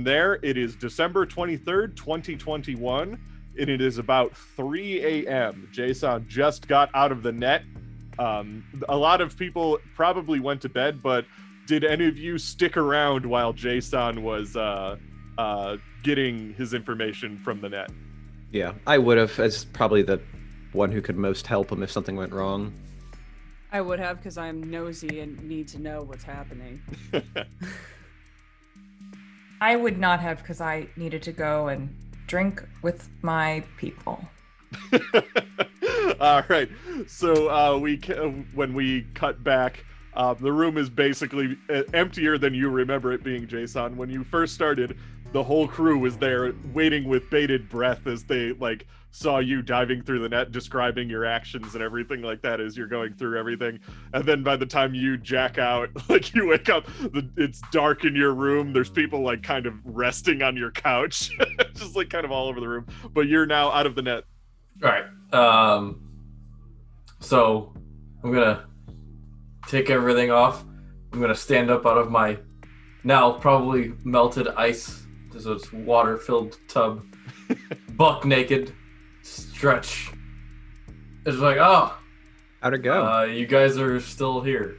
from there, it is December 23rd, 2021, and it is about 3 a.m. Jason just got out of the net. A lot of people probably went to bed, but did any of you stick around while Jason was getting his information from the net? Yeah, I would have, as probably the one who could most help him if something went wrong. I would have, because I'm nosy and need to know what's happening. I would not have, because I needed to go and drink with my people. All right. So when we cut back, the room is basically emptier than you remember it being, Jason. When you first started, the whole crew was there waiting with bated breath as they saw you diving through the net, describing your actions and everything like that as you're going through everything. And then by the time you jack out, you wake up, it's dark in your room. There's people kind of resting on your couch, just kind of all over the room. But you're now out of the net. All right. So I'm gonna take everything off. I'm gonna stand up out of my now probably melted ice, so it's water-filled tub, buck naked, stretch. It's oh, how'd it go? You guys are still here.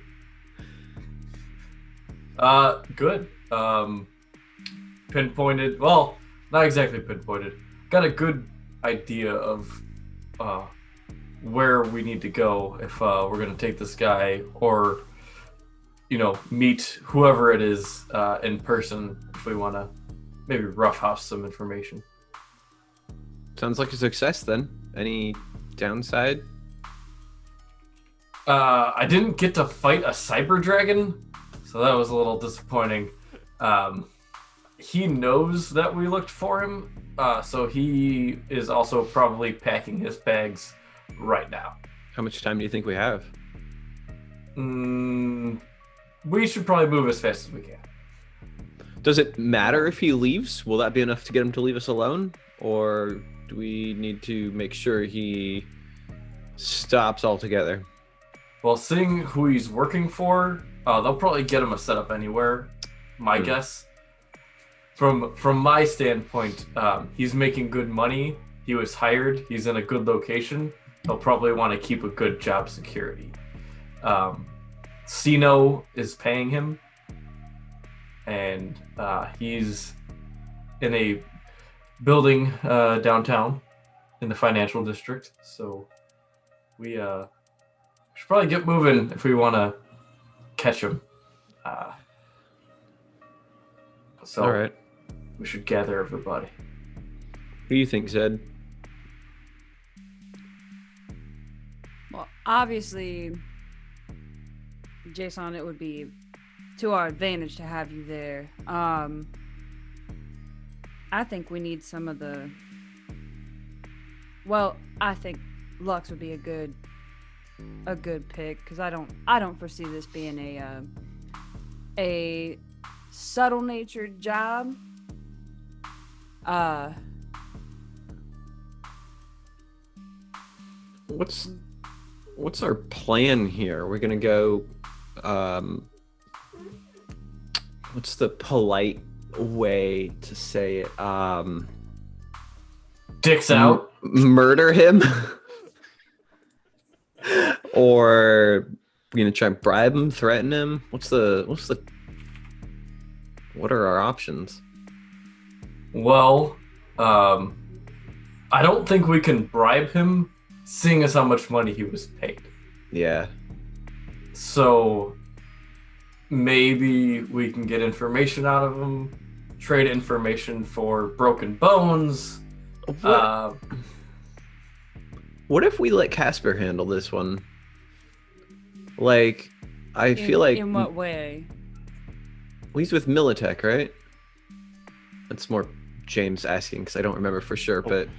Good. Pinpointed. Well, not exactly pinpointed. Got a good idea of where we need to go if we're gonna take this guy, or meet whoever it is in person if we want to maybe roughhouse some information. Sounds like a success then. Any downside? I didn't get to fight a cyber dragon, so that was a little disappointing. He knows that we looked for him, so he is also probably packing his bags right now. How much time do you think we have? We should probably move as fast as we can. Does it matter if he leaves? Will that be enough to get him to leave us alone? Or do we need to make sure he stops altogether? Well, seeing who he's working for, they'll probably get him a setup anywhere, my guess. From my standpoint, he's making good money. He was hired. He's in a good location. He'll probably want to keep a good job security. Sino is paying him, and he's in a building downtown in the financial district. So we should probably get moving if we want to catch him. So all right. We should gather everybody. What do you think, Zed? Well, obviously, Jason, it would be to our advantage to have you there. I think we need some of the... Well, I think Lux would be a good pick, because I don't foresee this being a subtle-natured job. What's our plan here? We're gonna go. What's the polite way to say it? Dicks out. Murder him, or we're gonna try and bribe him, threaten him. What are our options? Well, I don't think we can bribe him, seeing as how much money he was paid. Yeah. So maybe we can get information out of him, trade information for broken bones. What if we let Casper handle this one? I feel like... In what way? Well, he's with Militech, right? That's more James asking, because I don't remember for sure, but...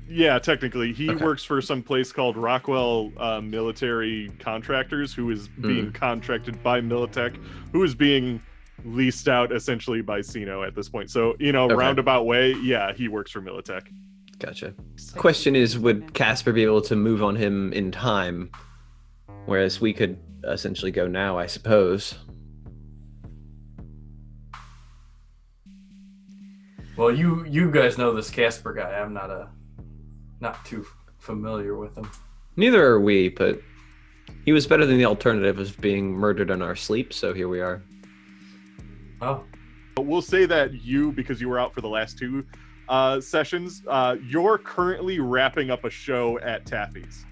Yeah, technically. He Okay. works for some place called Rockwell Military Contractors, who is being contracted by Militech, who is being leased out essentially by Sino at this point. So, roundabout way, yeah, he works for Militech. Gotcha. Question is, would Casper be able to move on him in time? Whereas we could essentially go now, I suppose. Well, you guys know this Casper guy. I'm not too familiar with him. Neither are we, but he was better than the alternative of being murdered in our sleep, so here we are. Oh, But we'll say that you, because you were out for the last two sessions, you're currently wrapping up a show at Taffy's.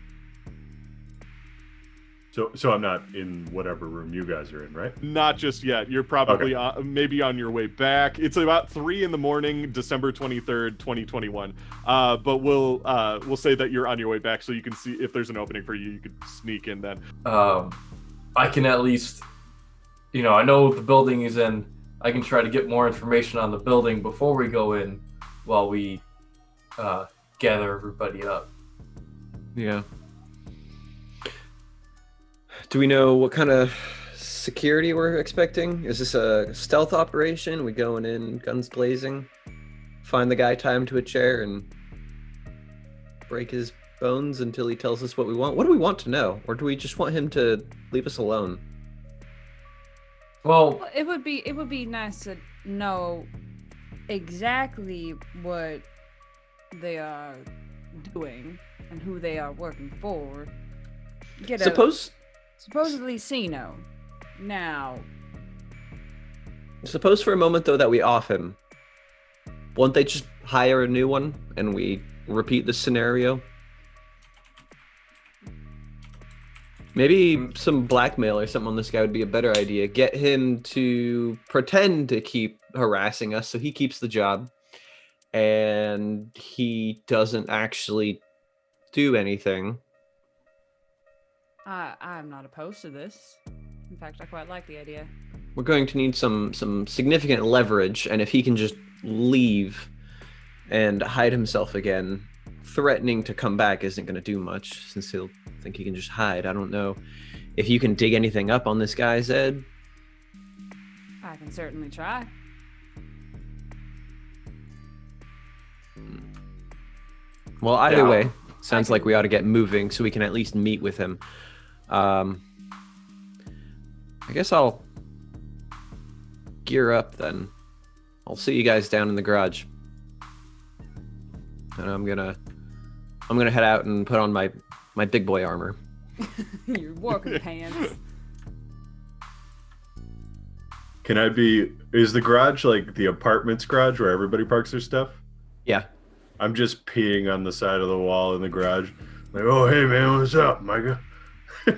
So I'm not in whatever room you guys are in, right? Not just yet. You're probably maybe on your way back. It's about 3 a.m, December 23rd, 2021. But we'll say that you're on your way back, so you can see if there's an opening for you. You could sneak in then. I can at least, I know the building is in. I can try to get more information on the building before we go in, while we gather everybody up. Yeah. Do we know what kind of security we're expecting? Is this a stealth operation? We going in guns blazing? Find the guy, tie him to a chair, and break his bones until he tells us what we want? What do we want to know? Or do we just want him to leave us alone? Well, Well, it would be nice to know exactly what they are doing and who they are working for. Get supposedly Sino. Now, Suppose for a moment, though, that we off him. Won't they just hire a new one and we repeat this scenario? Maybe some blackmail or something on this guy would be a better idea. Get him to pretend to keep harassing us so he keeps the job and he doesn't actually do anything. I'm not opposed to this. In fact, I quite like the idea. We're going to need some significant leverage, and if he can just leave and hide himself again, threatening to come back isn't going to do much, since he'll think he can just hide. I don't know if you can dig anything up on this guy, Zed. I can certainly try. Well, either Yeah. way, sounds like we ought to get moving so we can at least meet with him. I guess I'll gear up then. I'll see you guys down in the garage. And I'm gonna head out and put on my big boy armor. Your working pants. Is the garage like the apartment's garage where everybody parks their stuff? Yeah. I'm just peeing on the side of the wall in the garage. Like, oh, hey, man, what's up, Micah? I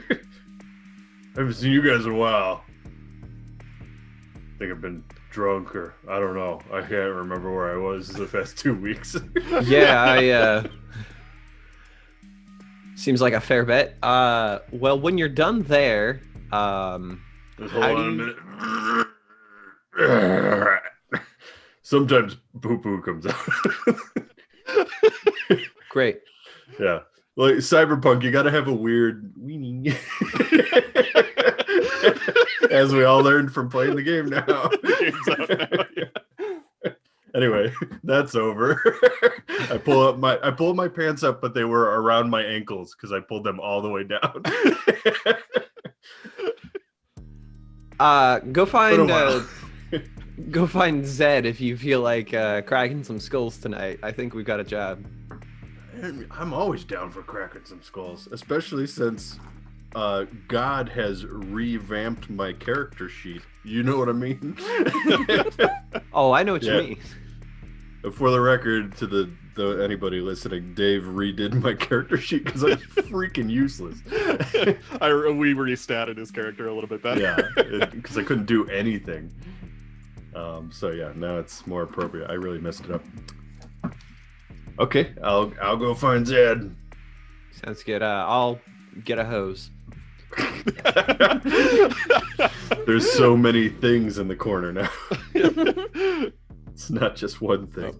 haven't seen you guys in a while. I think I've been drunk or I don't know. I can't remember where I was the past 2 weeks. Yeah, seems like a fair bet. Well, when you're done there, Just hold on a minute. Sometimes poo-poo comes out. great. Yeah. Like Cyberpunk, you gotta have a weird weenie. As we all learned from playing the game now. The game's out now. Anyway, that's over. I pull my pants up, but they were around my ankles because I pulled them all the way down. Go find Zed if you feel like cracking some skulls tonight. I think we've got a job. I'm always down for cracking some skulls, especially since God has revamped my character sheet. You know what I mean? Oh, I know what Yeah. you mean. For the record, to the anybody listening, Dave redid my character sheet because I'm freaking useless. We restatted his character a little bit better. Yeah, because I couldn't do anything. So yeah, now it's more appropriate. I really messed it up. Okay, I'll go find Zed. Sounds good. I'll get a hose. There's so many things in the corner now. It's not just one thing.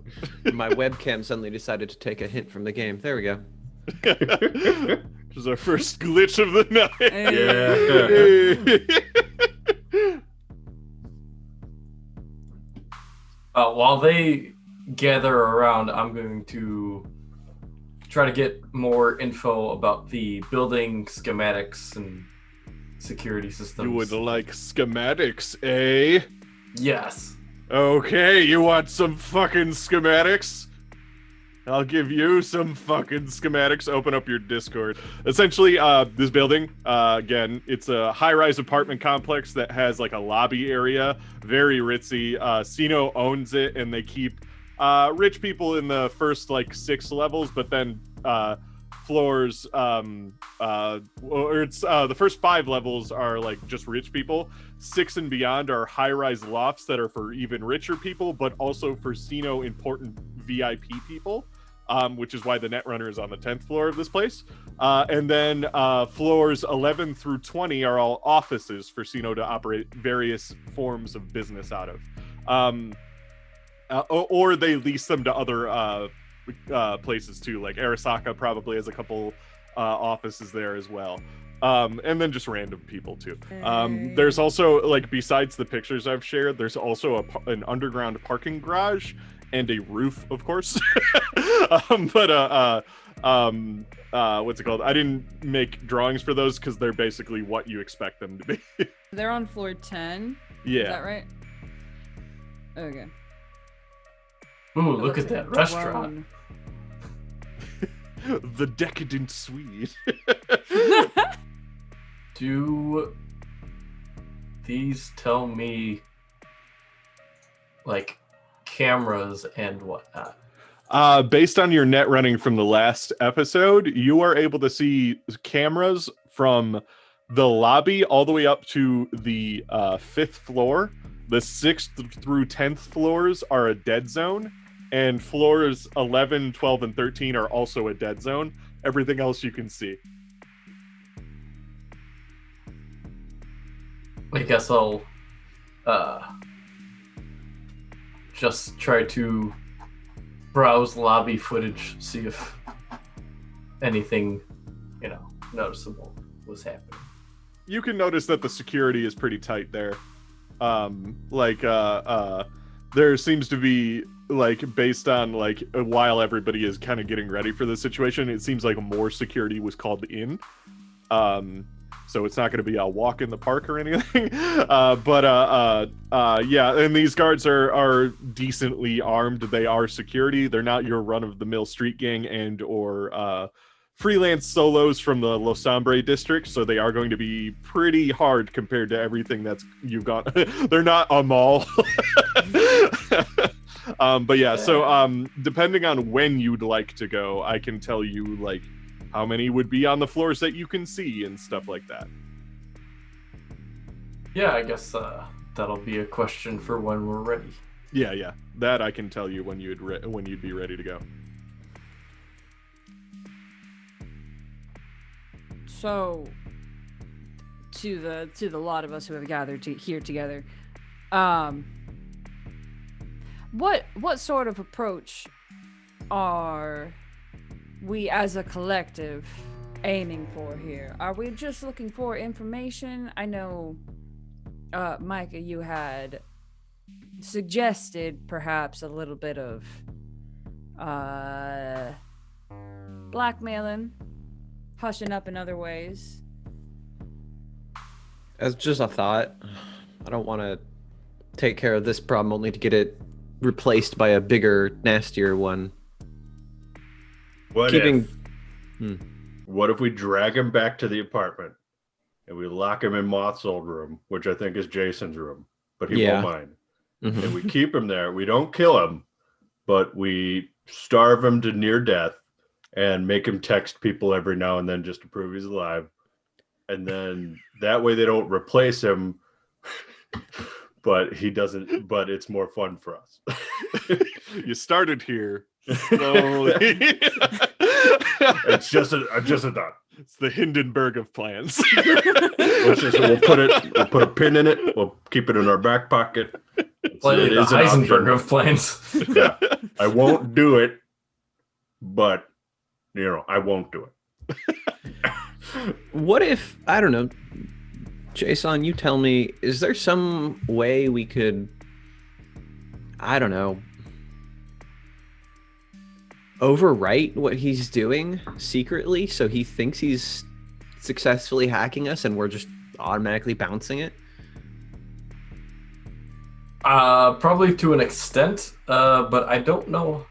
My webcam suddenly decided to take a hint from the game. There we go. Which is our first glitch of the night. Yeah. While they gather around, I'm going to try to get more info about the building schematics and security systems. You would like schematics, eh? Yes. Okay, you want some fucking schematics? I'll give you some fucking schematics. Open up your Discord. Essentially, this building, again, it's a high-rise apartment complex that has like a lobby area, very ritzy. Sino owns it, and they keep rich people in the first like 6 levels, but then floors, or it's the first 5 levels are like just rich people. 6 and beyond are high-rise lofts that are for even richer people, but also for Sino important VIP people. Which is why the Netrunner is on the 10th floor of this place. And then floors 11 through 20 are all offices for Sino to operate various forms of business out of. Or they lease them to other places too, like Arasaka probably has a couple offices there as well. And then just random people too. There's also, like, besides the pictures I've shared, there's also an underground parking garage and a roof, of course. But what's it called? I didn't make drawings for those because they're basically what you expect them to be. They're on floor 10. Yeah. Is that right? Okay. Ooh, look at that restaurant. The decadent Swede. Do these tell me, like, cameras and whatnot? Based on your net running from the last episode, you are able to see cameras from the lobby all the way up to the 5th floor. The 6th through 10th floors are a dead zone, and floors 11, 12, and 13 are also a dead zone. Everything else you can see. I guess I'll just try to browse lobby footage, see if anything, noticeable was happening. You can notice that the security is pretty tight there. There seems to be, like, based on, like, while everybody is kind of getting ready for the situation, it seems like more security was called in. So it's not going to be a walk in the park or anything. Yeah, and these guards are decently armed. They are security. They're not your run-of-the-mill street gang and or freelance solos from the Los Hombre district, so they are going to be pretty hard compared to everything that's you've got. They're not a mall. But yeah, so depending on when you'd like to go, I can tell you, like, how many would be on the floors that you can see and stuff like that. Yeah, I guess that'll be a question for when we're ready. Yeah, that I can tell you when you'd be ready to go. So, to the lot of us who have gathered here together, what sort of approach are we as a collective aiming for here? Are we just looking for information? I know, Micah, you had suggested perhaps a little bit of blackmailing, hushing up in other ways. As just a thought, I don't want to take care of this problem only to get it replaced by a bigger, nastier one. What if we drag him back to the apartment and we lock him in Moth's old room, which I think is Jason's room, but he won't mind. Mm-hmm. And we keep him there. We don't kill him, but we starve him to near death and make him text people every now and then just to prove he's alive. And then that way they don't replace him, but he doesn't, but it's more fun for us. You started here slowly. It's just a thought. It's the Hindenburg of plans. We'll put a pin in it. We'll keep it in our back pocket. Play the Heisenberg of plans. Yeah. I won't do it, but I won't do it. What if, I don't know, Jason, you tell me, is there some way we could, I don't know, overwrite what he's doing secretly so he thinks he's successfully hacking us and we're just automatically bouncing it? Probably to an extent, but I don't know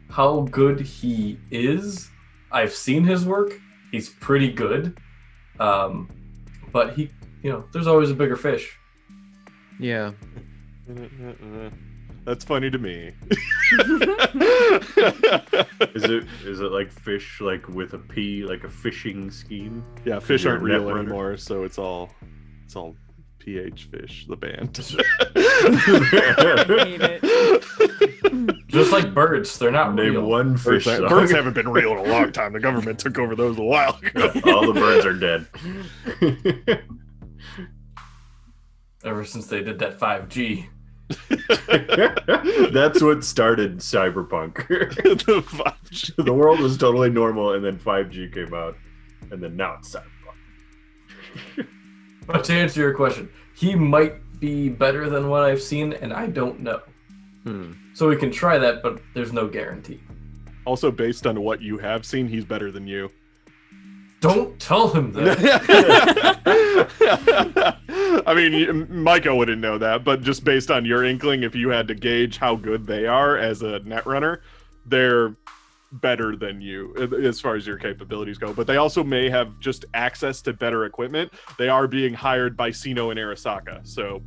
how good he is. I've seen his work. He's pretty good. But he, there's always a bigger fish. Yeah. That's funny to me. Is it like fish, like with a P, like a fishing scheme? Yeah, fish You're aren't a real Netrunner? anymore, so it's all PH Fish, the band. I hate it. Just like birds, they're not Name real. one fish song. Birds haven't been real in a long time. The government took over those a while ago. All the birds are dead. Ever since they did that 5G. That's what started Cyberpunk. The 5G. The world was totally normal, and then 5G came out, and then now it's Cyberpunk. But to answer your question, he might be better than what I've seen, and I don't know. So we can try that, but there's no guarantee. Also, based on what you have seen, he's better than you. Don't tell him that. I mean, Micah wouldn't know that, but just based on your inkling, if you had to gauge how good they are as a Netrunner, they're better than you as far as your capabilities go. But they also may have just access to better equipment. They are being hired by Sino and Arasaka, so...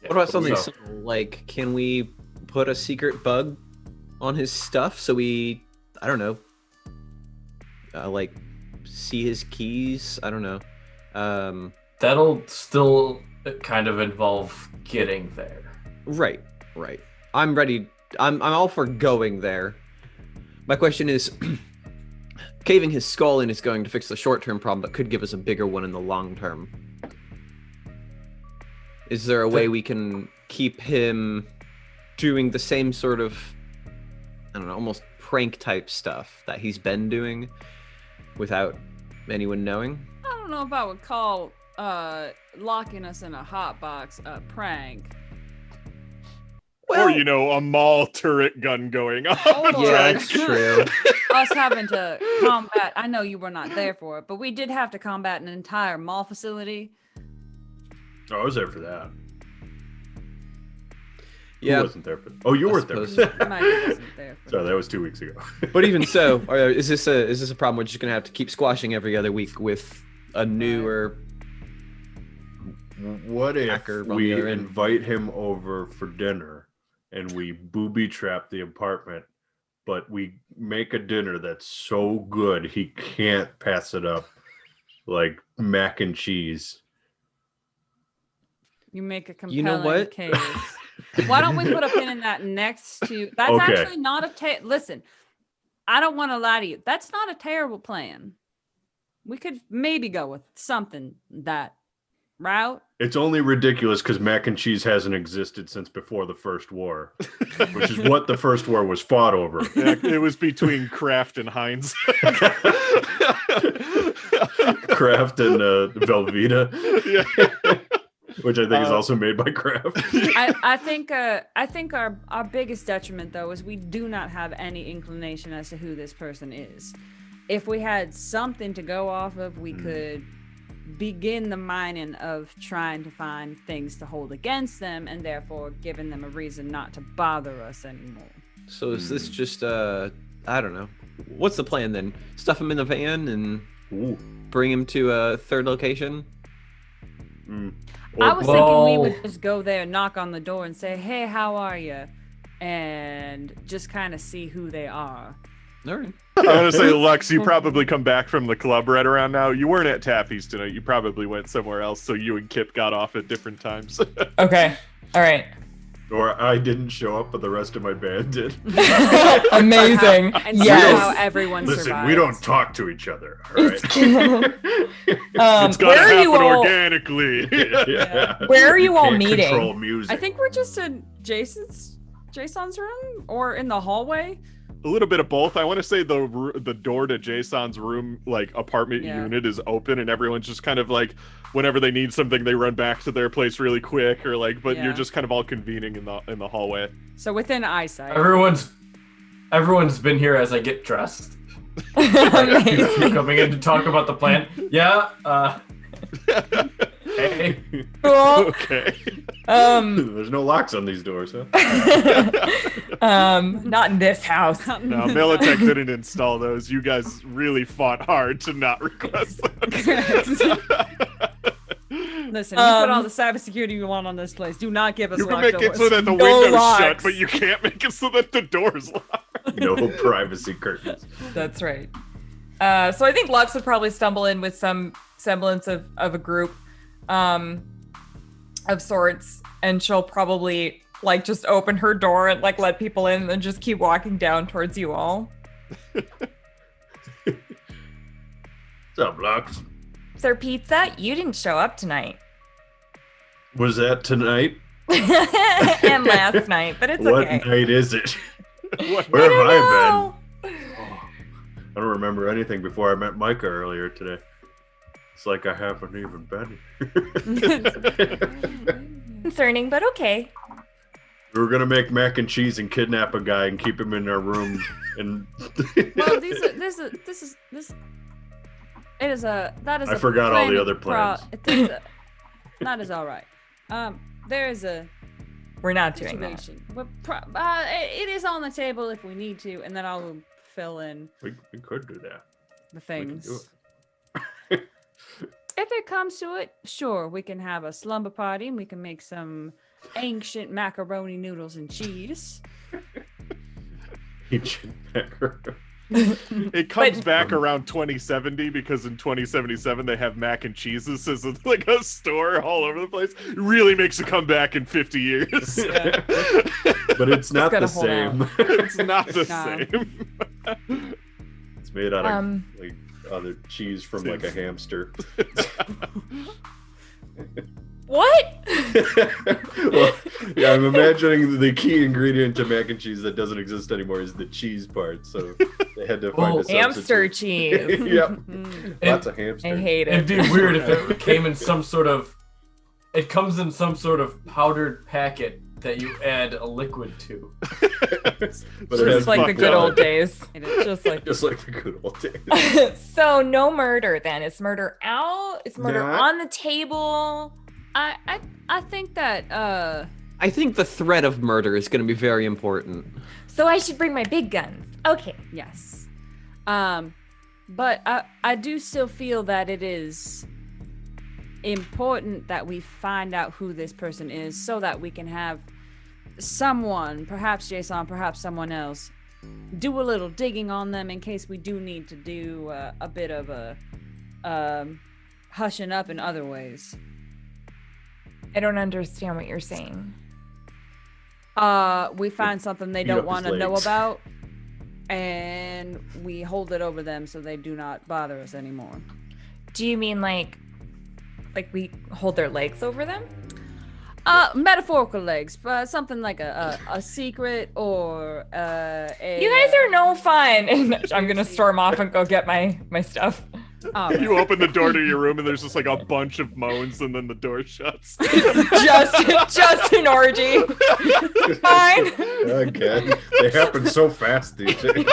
What about something simple, like, can we put a secret bug on his stuff so we, I don't know, like, see his keys? I don't know. That'll still kind of involve getting there. Right. I'm ready. I'm all for going there. My question is, caving his skull in is going to fix the short-term problem, but could give us a bigger one in the long term. Is there a way we can keep him doing the same sort of, I don't know, almost prank-type stuff that he's been doing without anyone knowing? I don't know if I would call locking us in a hot box a prank. Or, a mall turret gun going on. Yeah, that's true. Us having to combat, I know you were not there for it, but we did have to combat an entire mall facility. Oh, I was there for that. Yeah. Who wasn't there for? Oh, you weren't there. For suppose. that. Mike wasn't there for Sorry, that was 2 weeks ago. But even so, is this a problem we're just gonna have to keep squashing every other week with a newer? What if Hacker on we the other end. invite him over for dinner and we booby trap the apartment, but we make a dinner that's so good he can't pass it up, like mac and cheese? You make a compelling You know what? case. Why don't we put a pin in that next to... That's Okay. actually not a... Listen, I don't want to lie to you. That's not a terrible plan. We could maybe go with something that route. It's only ridiculous because mac and cheese hasn't existed since before the First War, which is what the First War was fought over. Yeah, it was between Kraft and Heinz. Kraft and Velveeta, Yeah. which I think is also made by Kraft. I think our biggest detriment though is we do not have any inclination as to who this person is. If we had something to go off of, we could begin the mining of trying to find things to hold against them, and therefore giving them a reason not to bother us anymore. So is this just I don't know. What's the plan then? Stuff him in the van and bring him to a third location? I was thinking we would just go there, knock on the door, and say, "Hey, how are you?" and just kind of see who they are. All right. I want to say, Lux, you probably come back from the club right around now. You weren't at Taffy's tonight. You probably went somewhere else, so you and Kip got off at different times. Okay. All right. Or I didn't show up, but the rest of my band did. Amazing. And see Yes. how everyone Listen, survives. we don't talk to each other, all right? It's gotta where are happen you all? organically. Yeah. Where are you all Can't meeting? Control music. I think we're just in Jason's room or in the hallway. A little bit of both. I want to say the door to Jason's room, like apartment unit, is open, and everyone's just kind of like, whenever they need something, they run back to their place really quick, or like, but you're just kind of all convening in the hallway. So within eyesight. Everyone's been here as I get dressed. Like, you coming in to talk about the plan? Yeah. Hey. Cool. Okay. There's no locks on these doors, huh? Not in this house. No, Militech didn't install those. You guys really fought hard to not request those. Listen, you put all the cybersecurity you want on this place. Do not give us You can locked make it doors. so that the No window's locks. shut, but you can't make it so that the door's locked. No privacy curtains. That's right. So I think Lux would probably stumble in with some semblance of a group of sorts, and she'll probably like just open her door and like let people in and then just keep walking down towards you all. What's up, Lux? Sir Pizza, you didn't show up tonight. Was that tonight? And last night, but it's What okay. night is it? What? Where have I know. been? Oh, I don't remember anything before I met Micah earlier today. It's like I haven't even been here. Concerning, but okay. We were gonna make mac and cheese and kidnap a guy and keep him in our room. And Well, that is I a forgot all the planning other plans. That is all right. There is a We're not doing that. situation. It is on the table if we need to, and then I'll fill in we could do that. the We can things. do it. If it comes to it, sure, we can have a slumber party and we can make some ancient macaroni noodles and cheese. Ancient macaroni. It comes But- back around 2070 because in 2077 they have mac and cheeses as like a store all over the place. It really makes a comeback in 50 years. But it's not gotta the hold same. It's not the Nah. same. It's made out of like other cheese from like a hamster. What? Well, yeah, I'm imagining the key ingredient to mac and cheese that doesn't exist anymore is the cheese part. So they had to find a Hamster substitute. cheese. Yep, Mm. lots of hamster. I hate It'd it. be weird if it came in some sort of. It comes in some sort of powdered packet that you add a liquid to. But it has Just like the fucked good up. old days. It is. Just like Just like the good old days. So no murder then. Is murder out? Is murder Nah. on the table? I think that I think the threat of murder is going to be very important. So I should bring my big guns. Okay. yes. But I do still feel that it is important that we find out who this person is so that we can have someone, perhaps Jason, perhaps someone else, do a little digging on them in case we do need to do a bit of a hushing up in other ways. I don't understand what you're saying. We find something they Beat don't up his want to know legs. about, and we hold it over them so they do not bother us anymore. Do you mean like we hold their legs over them? Metaphorical legs, but something like a secret or a. You guys are no fun. And I'm gonna storm off and go get my stuff. You open the door to your room and there's just like a bunch of moans and then the door shuts. just an orgy. Fine. Again, they happen so fast these days.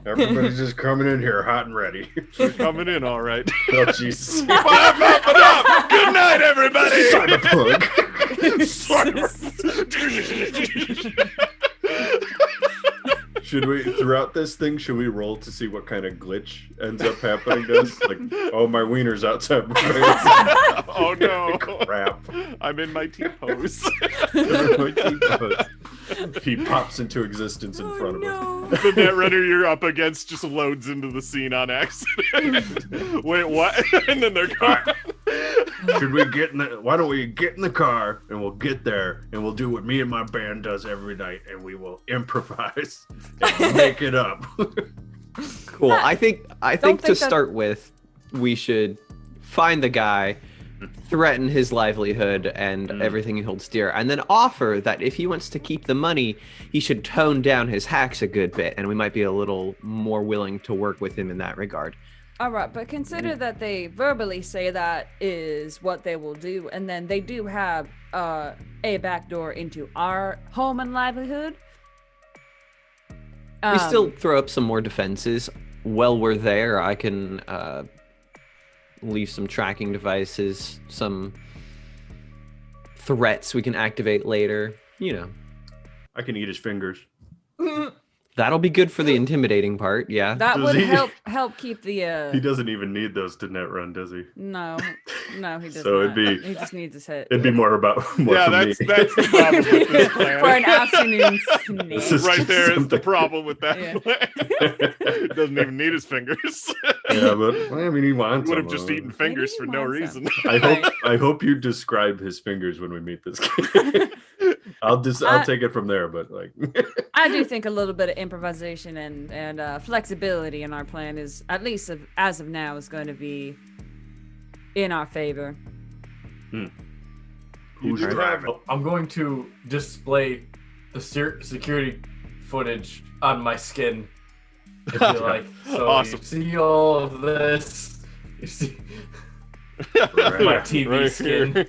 Everybody's just coming in here hot and ready. They're coming in all right. Oh, Jesus. Good night, everybody. Cyberpunk. Should we, throughout this thing, should we roll to see what kind of glitch ends up happening to us? Like, oh, my wiener's outside my face. Oh no. Crap. I'm in my T-pose. He pops into existence in front of us. The Netrunner you're up against just loads into the scene on accident. Wait, what? And then they're gone. Should we get in the? Why don't we get in the car and we'll get there and we'll do what me and my band does every night and we will improvise and make it up. Cool. I think to think that- start with, we should find the guy, threaten his livelihood and everything he holds dear, and then offer that if he wants to keep the money, he should tone down his hacks a good bit, and we might be a little more willing to work with him in that regard. All right, but consider that they verbally say that is what they will do, and then they do have a backdoor into our home and livelihood. We still throw up some more defenses. While we're there, I can leave some tracking devices, some threats we can activate later. You know, I can eat his fingers. that'll be good for the intimidating part. Yeah. That Does would he- help keep the. He doesn't even need those to net run, does he? No, he does So not. it'd be- He just needs his head. It'd be more Yeah, for that's me. the problem with this plan. For an afternoon snack. This is Right just there is the something- problem with that Yeah. plan. Doesn't even need his fingers. Yeah, but I mean, he wants. Would have them. just eaten fingers for no wants them. reason. I hope you describe his fingers when we meet this guy. I'll take it from there, but like. I do think a little bit of improvisation and flexibility in our plan is, at least as of now, is going to be in our favor. Who's do. driving? I'm going to display the security footage on my skin. If you like. So Awesome. you see all of this. You see Right. my TV skin. This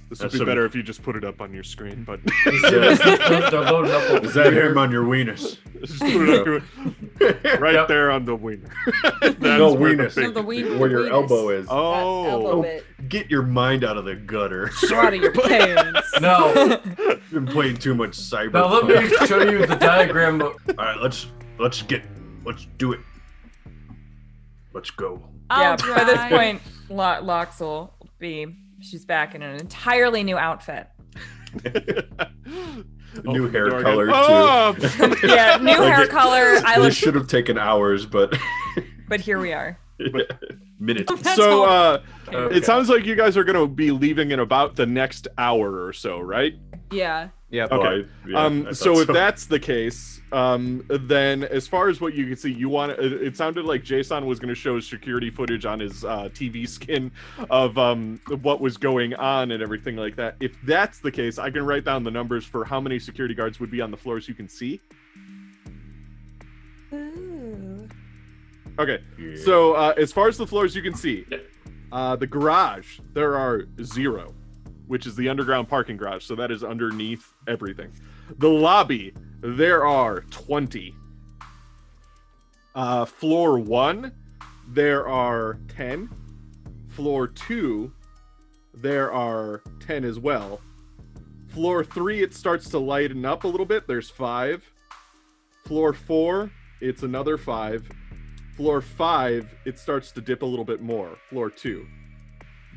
would That's be some- better if you just put it up on your screen, but You see this? They're loading up over Is that here. him on your weenus? just put it up right Yep. there on the wiener. That's No, where the weenus. big- No, the ween- Where your weenus. elbow is. That elbow Oh, bit. Get your mind out of the gutter. Out of your pants. No. You've been playing too much Cyberpunk. Now let me show you the diagram. All right, let's do it. Let's go. I'll By this drive. point, Lox will be. She's back in an entirely new outfit. New Open the hair door color again. too. Yeah, new Like hair it- color. This Eyelash, should have taken hours, but but here we are. minutes. That's So, all. Okay. it sounds like you guys are going to be leaving in about the next hour or so, right? Yeah. Yep. Okay. I So thought if that's the case, then as far as what you can see, it sounded like Jason was going to show security footage on his TV skin of what was going on and everything like that. If that's the case, I can write down the numbers for how many security guards would be on the floors you can see. Okay. Yeah. So as far as the floors you can see, the garage, there are 0, which is the underground parking garage. So that is underneath everything. The lobby, there are 20. Floor 1, there are 10. Floor 2, there are 10 as well. Floor 3, it starts to lighten up a little bit. There's 5. Floor 4, it's another 5. Floor 5, it starts to dip a little bit more. Floor 2.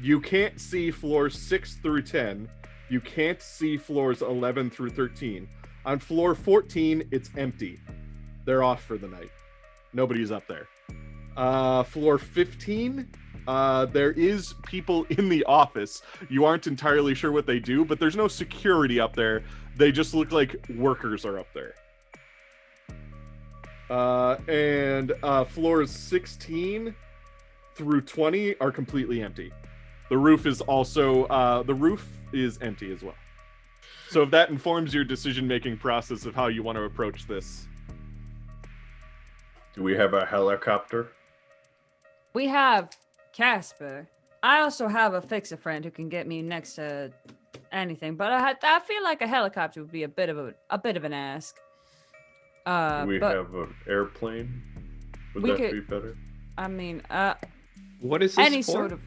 You can't see floors 6 through 10. You can't see floors 11 through 13. On floor 14, it's empty. They're off for the night. Nobody's up there. Floor 15, there is people in the office. You aren't entirely sure what they do, but there's no security up there. They just look like workers are up there. And floors 16 through 20 are completely empty. The roof is also empty as well. So if that informs your decision-making process of how you want to approach this. Do we have a helicopter? We have Casper. I also have a fixer friend who can get me next to anything, but I feel like a helicopter would be a bit of an ask. Do we but have an airplane? Would we that could- be better? I mean, What is this any for? sort of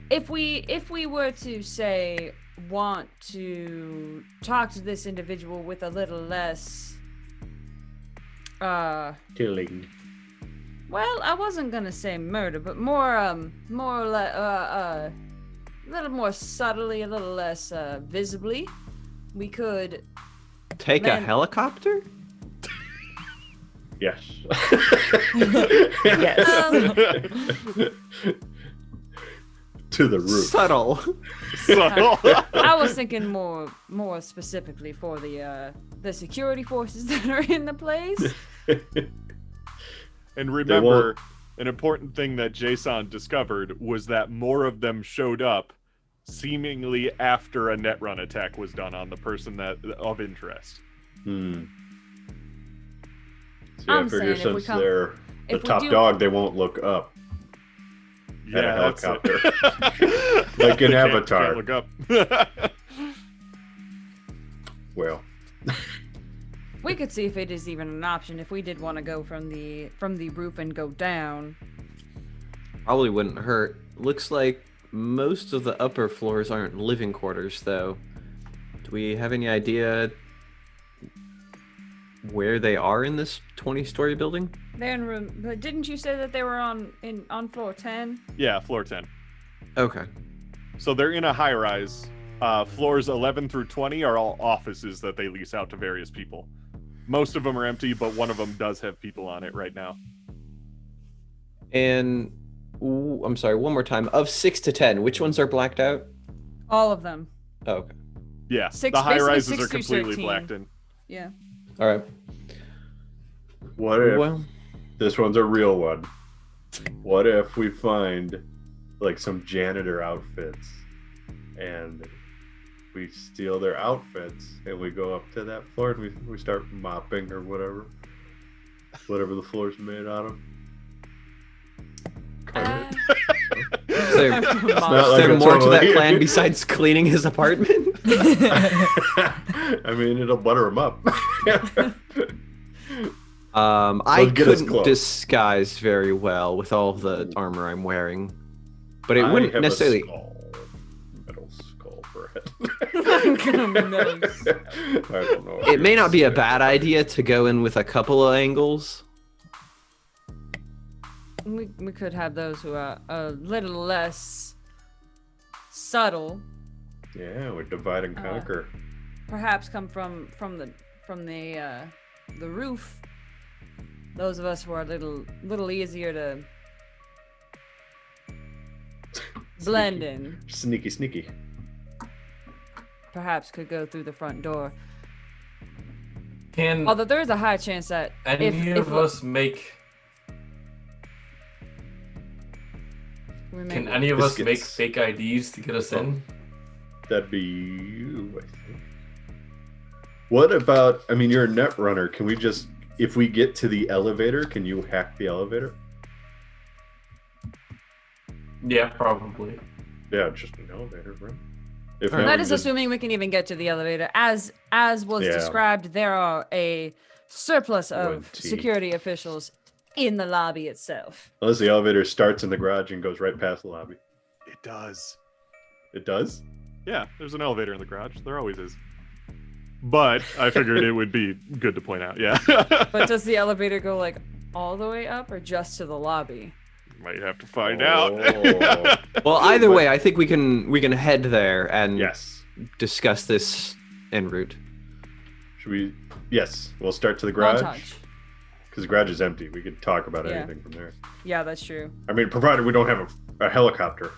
if we were to say want to talk to this individual with a little less Killing. well, I wasn't gonna say murder, but more a little more subtly, a little less visibly, we could Take a Man. helicopter? Yes. To the roof. Subtle. So, I was thinking more specifically for the security forces that are in the place. and remember, an important thing that Jason discovered was that more of them showed up seemingly after a Netrunner attack was done on the person that of interest. So I'm I figure saying if we since come- they're the if we top do- dog, they won't look up. At a that's it. helicopter. Like in They can't- Avatar. can't look up. Well, We could see if it is even an option if we did want to go from the roof and go down. Probably wouldn't hurt. Looks like most of the upper floors aren't living quarters, though. Do we have any idea where they are in this 20-story building? They're in room. But didn't you say that they were on floor 10? Yeah, floor 10. Okay. So they're in a high rise. Floors 11 through 20 are all offices that they lease out to various people. Most of them are empty, but one of them does have people on it right now. And I'm sorry, one more time. Of 6 to 10, which ones are blacked out? All of them. Oh, okay. Yeah, Six- the high basically rises 6 are through completely 13. blacked in. Yeah. All right. What if Well, this one's a real one? What if we find like some janitor outfits and we steal their outfits and we go up to that floor and we start mopping or whatever the floor's made out of? is there, not is like there a more to that totally- plan besides cleaning his apartment? I mean, it'll butter him up. I Let's get us couldn't close. disguise very well with all the armor I'm wearing, but it I wouldn't have necessarily. a skull. Metal skull for a head. Nice. I don't know. It may not be a bad idea to go in with a couple of angles. We could have those who are a little less subtle, Yeah, we divide and conquer. perhaps come from the roof. Those of us who are a little easier to blend in, Sneaky. perhaps could go through the front door. Can Although there is a high chance that any if of us make? we may- Can any of us make Biscuits. fake IDs to get us in? That'd be you, I think. What about? I mean, you're a Netrunner. Can we just, if we get to the elevator, can you hack the elevator? Yeah, probably. Yeah, just an elevator, right? If Alright. not, That we is just- assuming we can even get to the elevator. As was Yeah. described, there are a surplus of 20. security officials in the lobby itself. Unless the elevator starts in the garage and goes right past the lobby. It does. It does. Yeah, there's an elevator in the garage. There always is. But I figured it would be good to point out. Yeah. But does the elevator go like all the way up or just to the lobby? Might have to find out. Oh. Well, either way, I think we can head there and Yes. discuss this en route. Should we? Yes. We'll start to the garage Montage. because the garage is empty. We could talk about Yeah. anything from there. Yeah, that's true. I mean, provided we don't have a helicopter,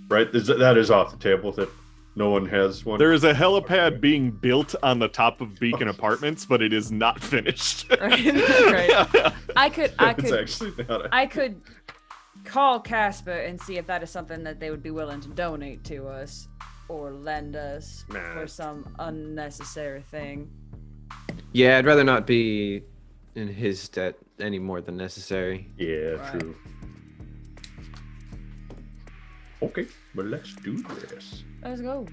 right? That is off the table. That no one has one. There is a helipad being built on the top of Beacon Apartments, but it is not finished. Right. I It's could actually not. I could call Casper and see if that is something that they would be willing to donate to us or lend us Nah. for some unnecessary thing. Yeah, I'd rather not be in his debt any more than necessary. Yeah, Right. true. Okay, but let's do this. Let's go.